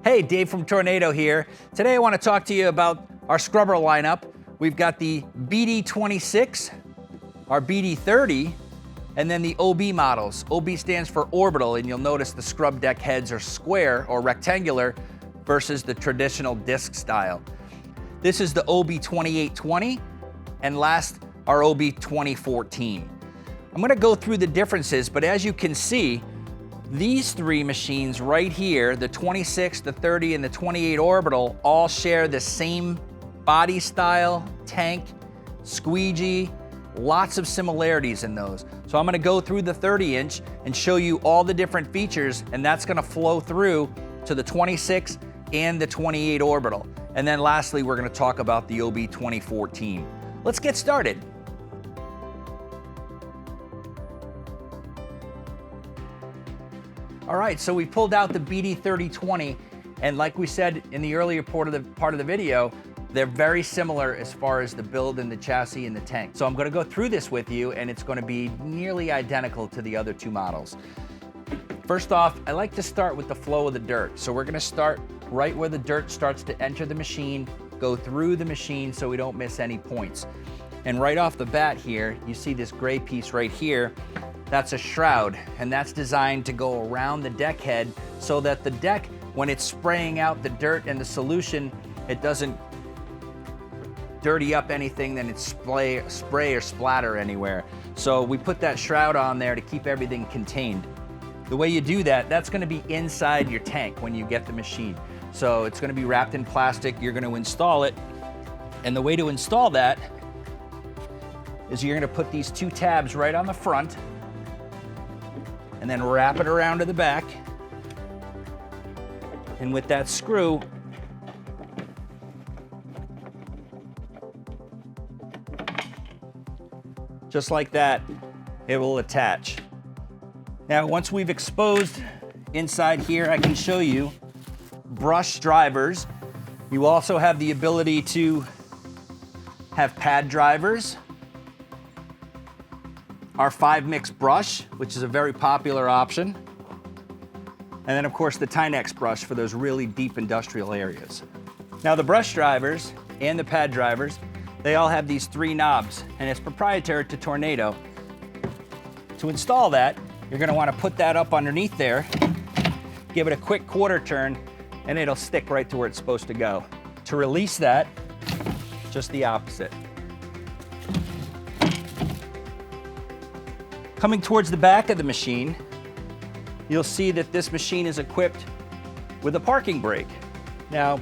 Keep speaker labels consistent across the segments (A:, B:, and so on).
A: Hey, Dave from Tornado here. Today I want to talk to you about our scrubber lineup. We've got the BD26, our BD30, and then the OB models. OB stands for orbital, and you'll notice the scrub deck heads are square or rectangular versus the traditional disc style. This is the OB 2820, and last, our OB 2014. I'm going to go through the differences, but as you can see, these three machines right here, the 26, the 30, and the 28 orbital, all share the same body style, tank, squeegee, lots of similarities in those. So I'm gonna go through the 30-inch and show you all the different features, and that's gonna flow through to the 26 and the 28 orbital. And then lastly, we're gonna talk about the OB 2014. Let's get started. All right, so we pulled out the BD 3020, and like we said in the earlier part of the video, they're very similar as far as the build and the chassis and the tank. So I'm gonna go through this with you, and it's gonna be nearly identical to the other two models. First off, I like to start with the flow of the dirt. So we're gonna start right where the dirt starts to enter the machine, go through the machine so we don't miss any points. And right off the bat here, you see this gray piece right here. That's a shroud, and that's designed to go around the deck head so that the deck, when it's spraying out the dirt and the solution, it doesn't dirty up anything, then it's spray or splatter anywhere. So we put that shroud on there to keep everything contained. The way you do that, that's gonna be inside your tank when you get the machine. So it's gonna be wrapped in plastic, you're gonna install it, and the way to install that is you're gonna put these two tabs right on the front, and then wrap it around to the back. And with that screw, just like that, it will attach. Now, once we've exposed inside here, I can show you brush drivers. You also have the ability to have pad drivers. Our 5-mix brush, which is a very popular option. And then of course the Tinex brush for those really deep industrial areas. Now the brush drivers and the pad drivers, they all have these 3 knobs, and it's proprietary to Tornado. To install that, you're gonna wanna put that up underneath there, give it a quick quarter turn, and it'll stick right to where it's supposed to go. To release that, just the opposite. Coming towards the back of the machine, you'll see that this machine is equipped with a parking brake. Now,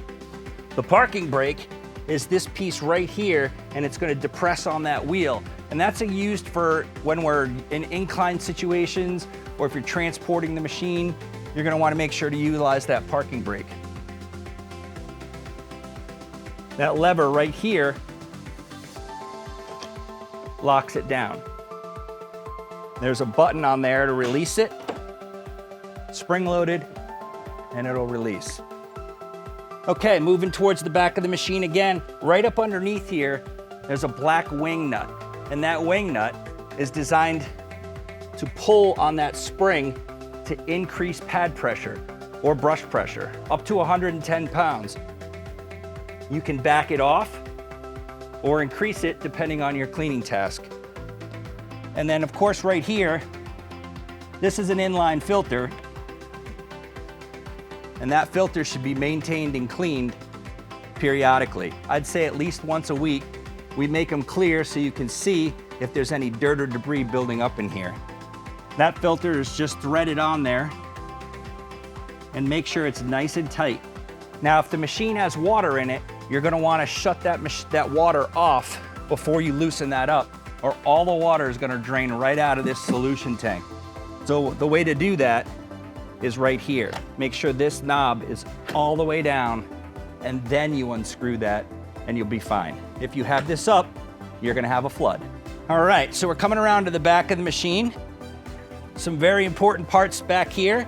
A: the parking brake is this piece right here, and it's gonna depress on that wheel. And that's used for when we're in inclined situations, or if you're transporting the machine, you're gonna wanna make sure to utilize that parking brake. That lever right here locks it down. There's a button on there to release it, spring-loaded, and it'll release. Okay, moving towards the back of the machine again, right up underneath here, there's a black wing nut. And that wing nut is designed to pull on that spring to increase pad pressure or brush pressure, up to 110 pounds. You can back it off or increase it depending on your cleaning task. And then of course right here, this is an inline filter, and that filter should be maintained and cleaned periodically. I'd say at least once a week. We make them clear so you can see if there's any dirt or debris building up in here. That filter is just threaded on there, and make sure it's nice and tight. Now if the machine has water in it, you're gonna wanna shut that water off before you loosen that up, or all the water is gonna drain right out of this solution tank. So the way to do that is right here. Make sure this knob is all the way down, and then you unscrew that and you'll be fine. If you have this up, you're gonna have a flood. All right, so we're coming around to the back of the machine. Some very important parts back here,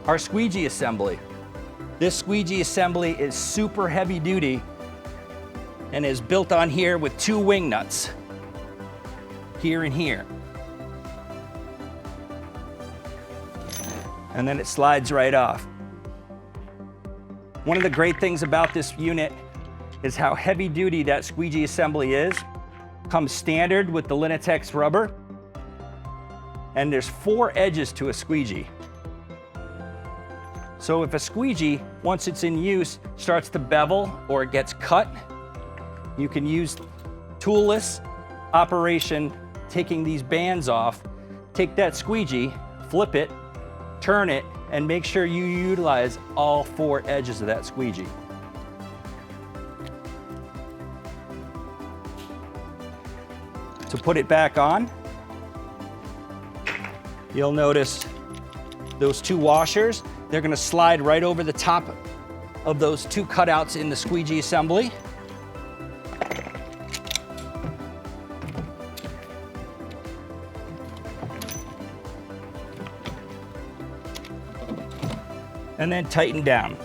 A: our squeegee assembly. This squeegee assembly is super heavy duty and is built on here with 2 wing nuts. here and here. And then it slides right off. One of the great things about this unit is how heavy duty that squeegee assembly is. Comes standard with the Linitex rubber. And there's 4 edges to a squeegee. So if a squeegee, once it's in use, starts to bevel or it gets cut, you can use toolless operation, taking these bands off, take that squeegee, flip it, turn it, and make sure you utilize all 4 edges of that squeegee. To put it back on, you'll notice those 2 washers, they're gonna slide right over the top of those 2 cutouts in the squeegee assembly. And then tighten down.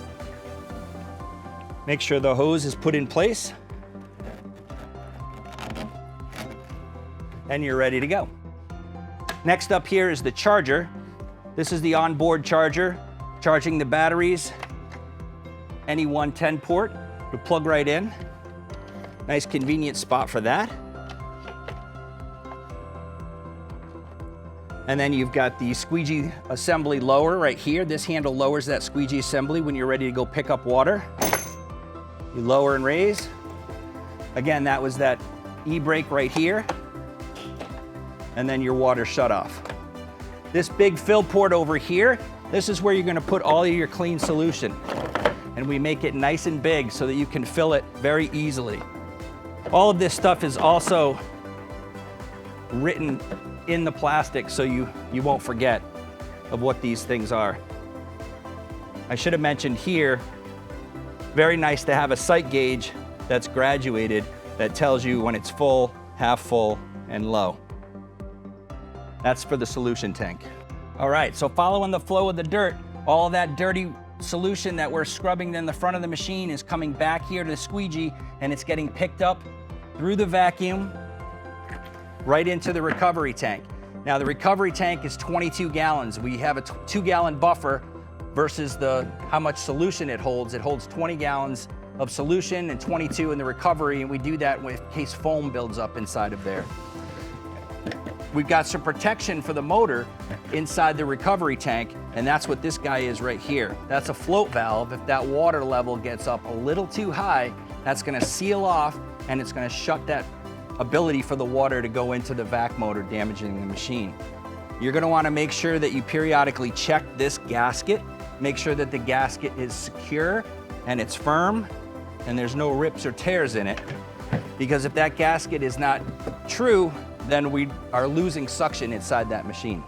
A: Make sure the hose is put in place. And you're ready to go. Next up here is the charger. This is the onboard charger, charging the batteries. Any 110 port, you plug right in. Nice convenient spot for that. And then you've got the squeegee assembly lower right here. This handle lowers that squeegee assembly when you're ready to go pick up water. You lower and raise. Again, that was that e-brake right here. And then your water shut off. This big fill port over here, this is where you're gonna put all of your clean solution. And we make it nice and big so that you can fill it very easily. All of this stuff is also written in the plastic so you won't forget of what these things are. I should have mentioned here, very nice to have a sight gauge that's graduated that tells you when it's full, half full, and low. That's for the solution tank. All right, so following the flow of the dirt, all of that dirty solution that we're scrubbing in the front of the machine is coming back here to the squeegee, and it's getting picked up through the vacuum right into the recovery tank. Now the recovery tank is 22 gallons. We have a 2-gallon buffer versus how much solution it holds. It holds 20 gallons of solution and 22 in the recovery, and we do that in case foam builds up inside of there. We've got some protection for the motor inside the recovery tank, and that's what this guy is right here. That's a float valve. If that water level gets up a little too high, that's gonna seal off and it's gonna shut that ability for the water to go into the vac motor, damaging the machine. You're gonna wanna make sure that you periodically check this gasket, make sure that the gasket is secure and it's firm and there's no rips or tears in it. Because if that gasket is not true, then we are losing suction inside that machine.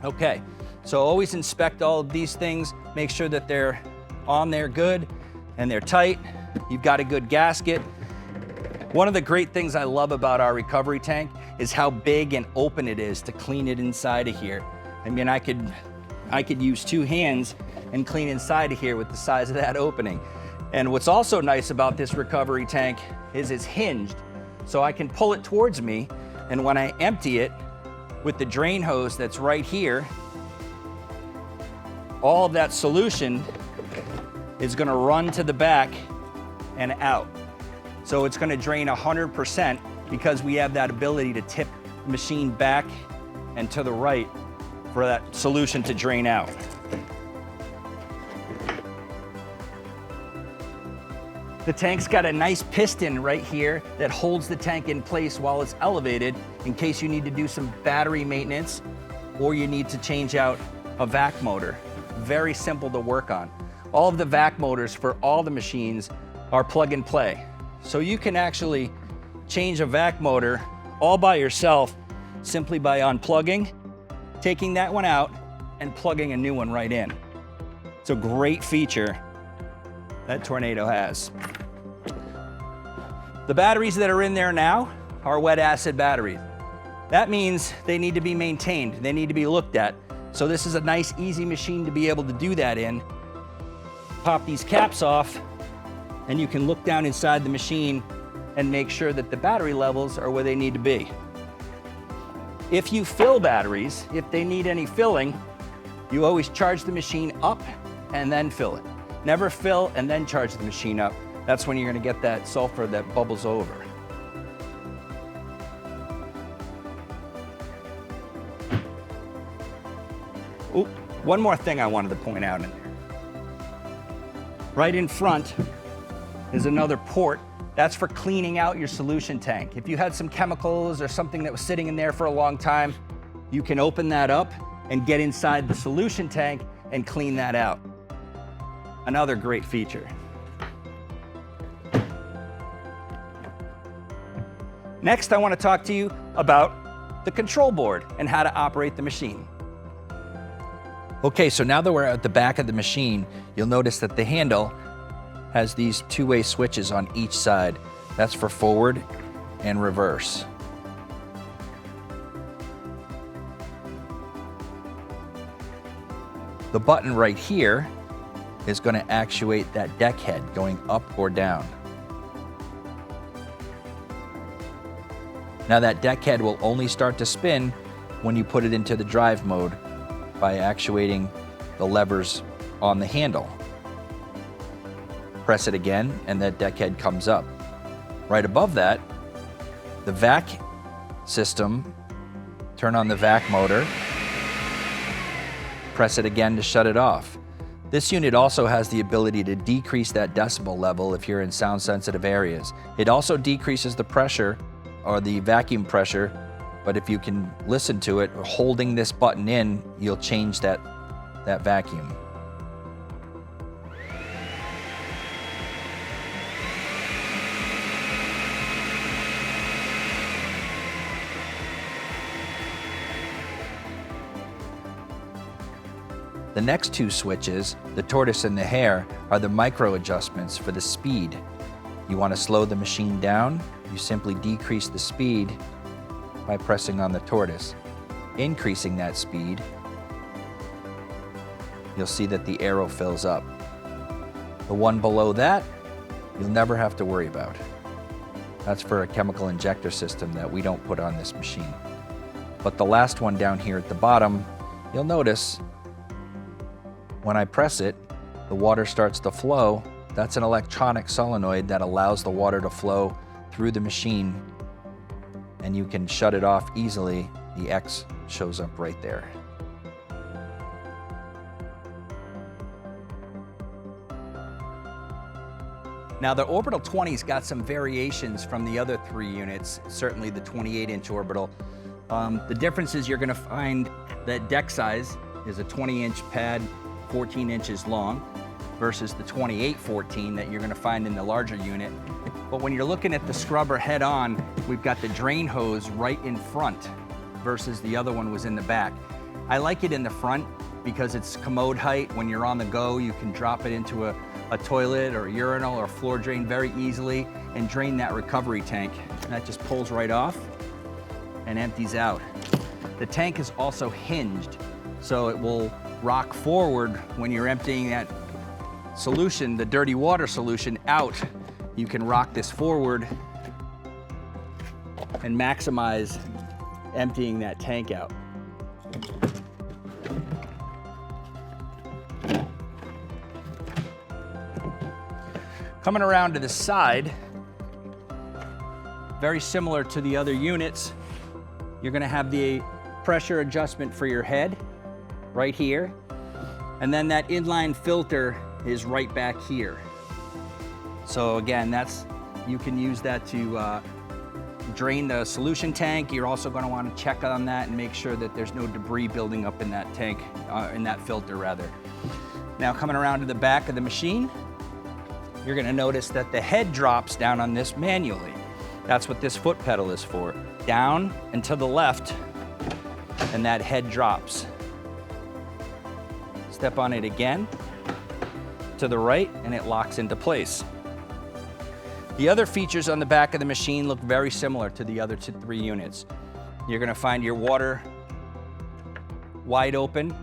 A: Okay, so always inspect all of these things, make sure that they're on there good and they're tight. You've got a good gasket. One of the great things I love about our recovery tank is how big and open it is to clean it inside of here. I mean, I could use 2 hands and clean inside of here with the size of that opening. And what's also nice about this recovery tank is it's hinged, so I can pull it towards me, and when I empty it with the drain hose that's right here, all of that solution is gonna run to the back and out. So it's gonna drain 100% because we have that ability to tip the machine back and to the right for that solution to drain out. The tank's got a nice piston right here that holds the tank in place while it's elevated in case you need to do some battery maintenance or you need to change out a vac motor. Very simple to work on. All of the vac motors for all the machines are plug and play. So you can actually change a vac motor all by yourself simply by unplugging, taking that one out, and plugging a new one right in. It's a great feature that Tornado has. The batteries that are in there now are wet acid batteries. That means they need to be maintained. They need to be looked at. So this is a nice, easy machine to be able to do that in. Pop these caps off, and you can look down inside the machine and make sure that the battery levels are where they need to be. If you fill batteries, if they need any filling, you always charge the machine up and then fill it. Never fill and then charge the machine up. That's when you're going to get that sulfur that bubbles over. Ooh, one more thing I wanted to point out in there. Right in front is another port. That's for cleaning out your solution tank. If you had some chemicals or something that was sitting in there for a long time, you can open that up and get inside the solution tank and clean that out. Another great feature. Next, I want to talk to you about the control board and how to operate the machine. Okay, so now that we're at the back of the machine, you'll notice that the handle has these two-way switches on each side. That's for forward and reverse. The button right here is going to actuate that deck head going up or down. Now that deck head will only start to spin when you put it into the drive mode by actuating the levers on the handle. Press it again and that deck head comes up. Right above that, the vac system, turn on the vac motor, press it again to shut it off. This unit also has the ability to decrease that decibel level if you're in sound sensitive areas. It also decreases the pressure or the vacuum pressure, but if you can listen to it, holding this button in, you'll change that vacuum. The next two switches, the tortoise and the hare, are the micro adjustments for the speed. You want to slow the machine down, you simply decrease the speed by pressing on the tortoise. Increasing that speed, you'll see that the arrow fills up. The one below that, you'll never have to worry about. That's for a chemical injector system that we don't put on this machine. But the last one down here at the bottom, you'll notice when I press it, the water starts to flow. That's an electronic solenoid that allows the water to flow through the machine, and you can shut it off easily. The X shows up right there. Now the Orbital 20's got some variations from the other three units, certainly the 28-inch Orbital. The difference is you're going to find that deck size is a 20-inch pad, 14 inches long, versus the 28-14 that you're going to find in the larger unit. But when you're looking at the scrubber head on, we've got the drain hose right in front versus the other one was in the back. I like it in the front because it's commode height. When you're on the go, you can drop it into a toilet or a urinal or a floor drain very easily and drain that recovery tank. And that just pulls right off and empties out. The tank is also hinged, so it will rock forward when you're emptying that solution, the dirty water solution, out. You can rock this forward and maximize emptying that tank out. Coming around to the side, very similar to the other units, you're going to have the pressure adjustment for your head right here, and then that inline filter is right back here. So again, you can use that to drain the solution tank. You're also going to want to check on that and make sure that there's no debris building up in that tank, in that filter rather. Now coming around to the back of the machine, you're going to notice that the head drops down on this manually. That's what this foot pedal is for. Down and to the left, and that head drops. Step on it again, to the right, and it locks into place. The other features on the back of the machine look very similar to the other three units. You're going to find your water wide open,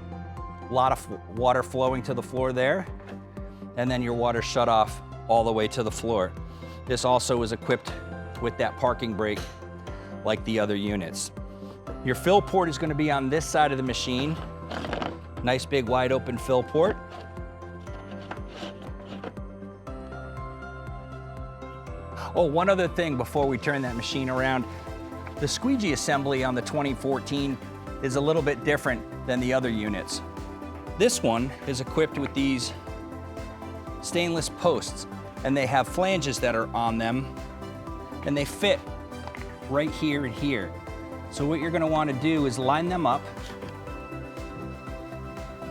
A: a lot of water flowing to the floor there, and then your water shut off all the way to the floor. This also is equipped with that parking brake like the other units. Your fill port is going to be on this side of the machine. Nice big wide open fill port. Oh, one other thing before we turn that machine around. The squeegee assembly on the 2014 is a little bit different than the other units. This one is equipped with these stainless posts, and they have flanges that are on them, and they fit right here and here. So what you're gonna wanna do is line them up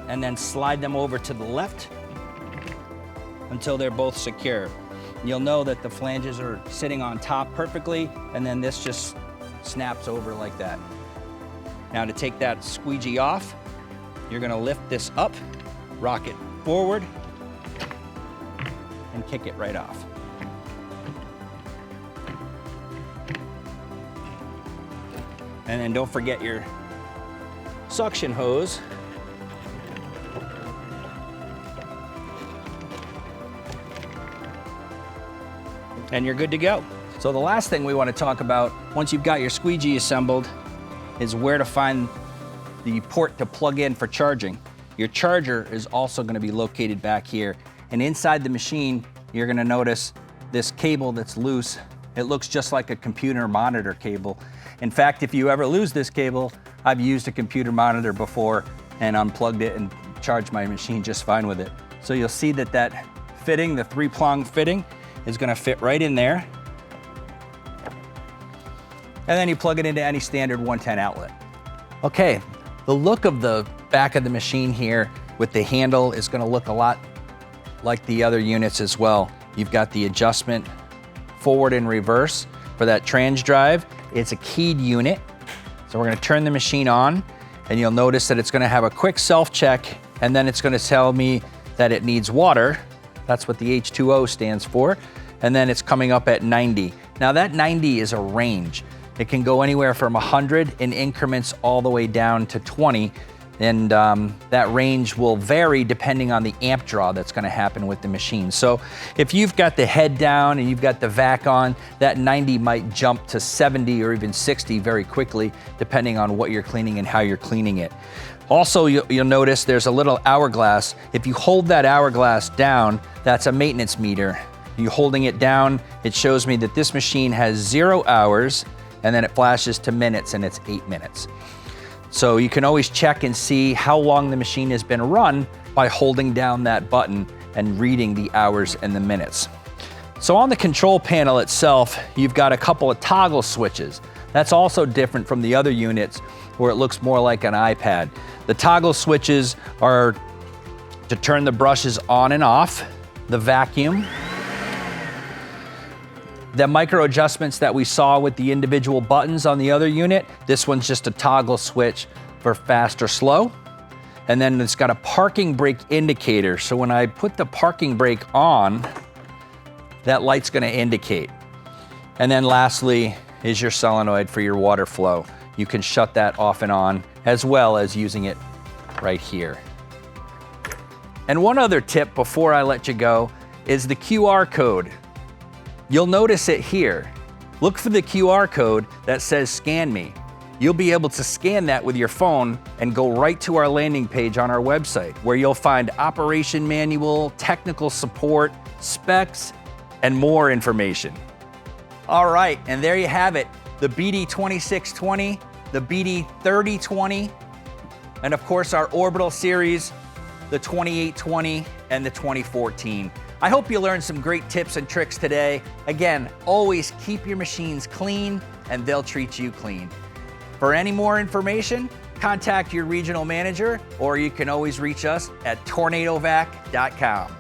A: and then slide them over to the left until they're both secure. You'll know that the flanges are sitting on top perfectly, and then this just snaps over like that. Now to take that squeegee off, you're gonna lift this up, rock it forward, and kick it right off. And then don't forget your suction hose. And you're good to go. So the last thing we want to talk about, once you've got your squeegee assembled, is where to find the port to plug in for charging. Your charger is also going to be located back here. And inside the machine, you're going to notice this cable that's loose. It looks just like a computer monitor cable. In fact, if you ever lose this cable, I've used a computer monitor before and unplugged it and charged my machine just fine with it. So you'll see that that fitting, the 3-prong fitting, is gonna fit right in there. And then you plug it into any standard 110 outlet. Okay, the look of the back of the machine here with the handle is gonna look a lot like the other units as well. You've got the adjustment forward and reverse for that trans drive. It's a keyed unit. So we're gonna turn the machine on, and you'll notice that it's gonna have a quick self-check, and then it's gonna tell me that it needs water. That's what the H2O stands for. And then it's coming up at 90. Now that 90 is a range. It can go anywhere from 100 in increments all the way down to 20. And that range will vary depending on the amp draw that's gonna happen with the machine. So if you've got the head down and you've got the vac on, that 90 might jump to 70 or even 60 very quickly, depending on what you're cleaning and how you're cleaning it. Also, you'll notice there's a little hourglass. If you hold that hourglass down, that's a maintenance meter. You holding it down, it shows me that this machine has 0 hours, and then it flashes to minutes, and it's 8 minutes. So you can always check and see how long the machine has been run by holding down that button and reading the hours and the minutes. So on the control panel itself, you've got a couple of toggle switches. That's also different from the other units where it looks more like an iPad. The toggle switches are to turn the brushes on and off, the vacuum, the micro adjustments that we saw with the individual buttons on the other unit. This one's just a toggle switch for fast or slow. And then it's got a parking brake indicator. So when I put the parking brake on, that light's gonna indicate. And then lastly is your solenoid for your water flow. You can shut that off and on, as well as using it right here. And one other tip before I let you go is the QR code. You'll notice it here. Look for the QR code that says scan me. You'll be able to scan that with your phone and go right to our landing page on our website, where you'll find operation manual, technical support, specs, and more information. All right, and there you have it. The BD2620, the BD3020, and of course our Orbital series, the 2820 and the 2014. I hope you learned some great tips and tricks today. Again, always keep your machines clean and they'll treat you clean. For any more information, contact your regional manager, or you can always reach us at tornadovac.com.